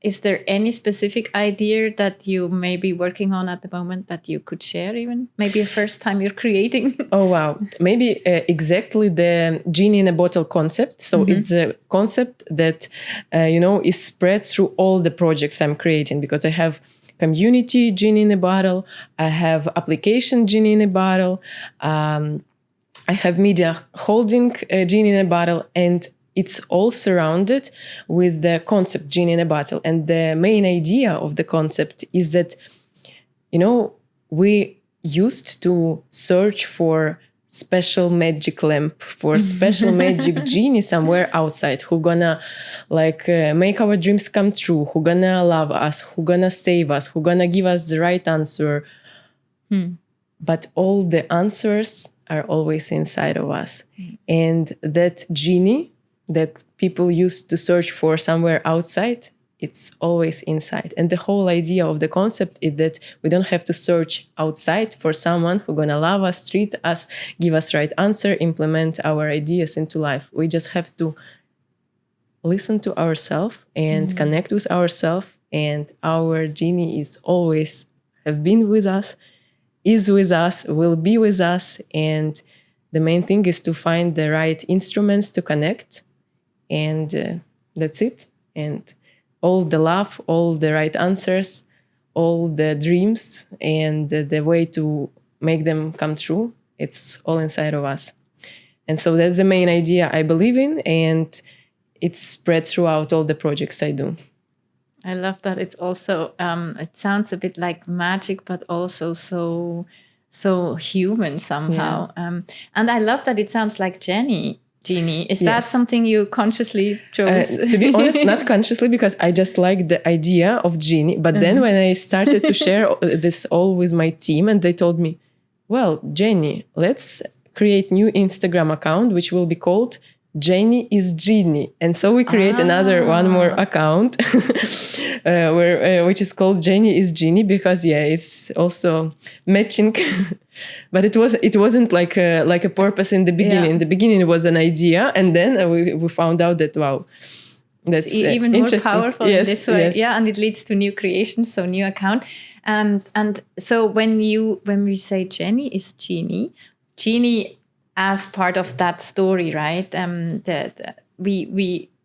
is there any specific idea that you may be working on at the moment that you could share even? Maybe a first time you're creating? Oh, wow. Maybe exactly the genie in a bottle concept. So it's a concept that, is spread through all the projects I'm creating, because I have community genie in a bottle. I have application genie in a bottle. I have media holding genie in a bottle, and it's all surrounded with the concept genie in a bottle. And the main idea of the concept is that, we used to search for special magic lamp, for special magic genie somewhere outside, who gonna make our dreams come true, who gonna love us, who gonna save us, who gonna give us the right answer. But all the answers are always inside of us. And that genie that people used to search for somewhere outside, it's always inside. And the whole idea of the concept is that we don't have to search outside for someone who's gonna love us, treat us, give us right answer, implement our ideas into life. We just have to listen to ourselves and connect with ourselves. And our genie is always have been with us, is with us, will be with us. And the main thing is to find the right instruments to connect. And that's it. And all the love, all the right answers, all the dreams, and the way to make them come true, it's all inside of us. And so that's the main idea I believe in, and it's spread throughout all the projects I do. I love that. It's also, it sounds a bit like magic, but also so human somehow. Yeah. And I love that it sounds like Genie. Is that something you consciously chose? To be honest, not consciously, because I just like the idea of Genie. But then when I started to share this all with my team, and they told me, well, Jenny, let's create new Instagram account, which will be called Genie is Genie. And so we create one more account which is called Genie is Genie, because it's also matching. But it wasn't like a purpose in the beginning. Yeah. In the beginning, it was an idea, and then we found out that that's even more powerful in this way. Yes. Yeah, and it leads to new creations, so new account. And so when we say Jenny is Genie as part of that story, right?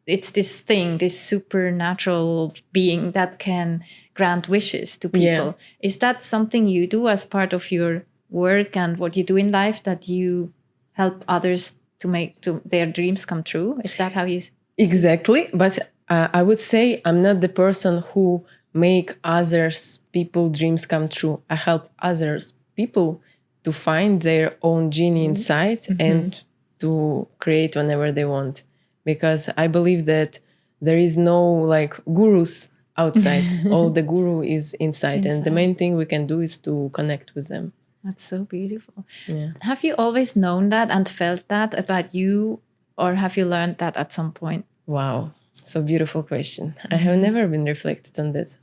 It's this thing, this supernatural being that can grant wishes to people. Yeah. Is that something you do as part of your work and what you do in life, that you help others to make their dreams come true? Is that how you... Exactly. But I would say I'm not the person who make others people dreams come true. I help others people to find their own genie inside and to create whenever they want. Because I believe that there is no gurus outside. All the guru is inside. And the main thing we can do is to connect with them. That's so beautiful. Yeah. Have you always known that and felt that about you, or have you learned that at some point? Wow, so beautiful question. I have never been reflected on this.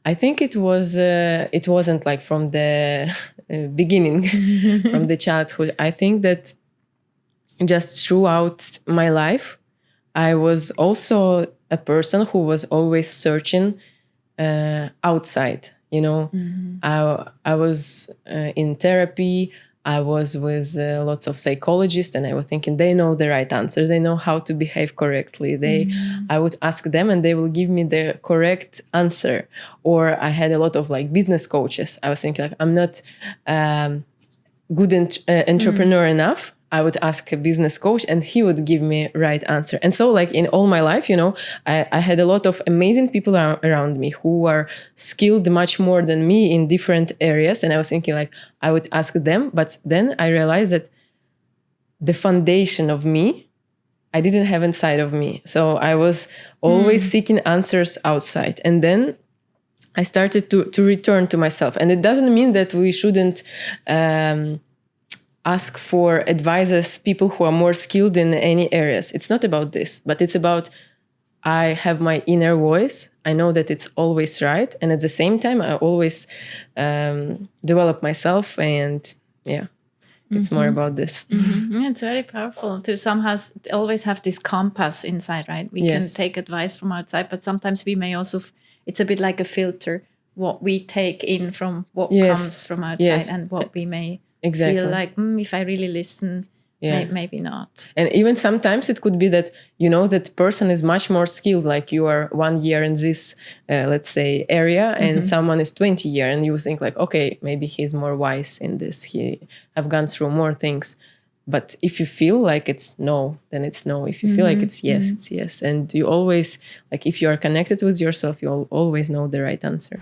I think it wasn't from the beginning, from the childhood. I think that just throughout my life, I was also a person who was always searching outside. I was in therapy. I was with lots of psychologists, and I was thinking they know the right answer. They know how to behave correctly. I would ask them, and they will give me the correct answer. Or I had a lot of business coaches. I was thinking I'm not good entrepreneur enough. I would ask a business coach, and he would give me right answer. And so in all my life, I had a lot of amazing people around me who are skilled much more than me in different areas. And I was thinking I would ask them, but then I realized that the foundation of me, I didn't have inside of me. So I was always seeking answers outside. And then I started to return to myself. And it doesn't mean that we shouldn't ask for advisors, people who are more skilled in any areas. It's not about this, but it's about I have my inner voice. I know that it's always right. And at the same time, I always develop myself. And it's more about this. Yeah, it's very powerful to somehow always have this compass inside, right? We can take advice from outside, but sometimes we may also it's a bit like a filter, what we take in from what Yes. comes from outside Yes. and what we may Exactly. feel like, if I really listen, maybe not. And even sometimes it could be that, you know, that person is much more skilled, like you are 1 year in this, let's say, area, and someone is 20 years, and you think like, okay, maybe he's more wise in this. He have gone through more things. But if you feel like it's no, then it's no. If you feel like it's yes, it's yes. And you always, like if you are connected with yourself, you'll always know the right answer.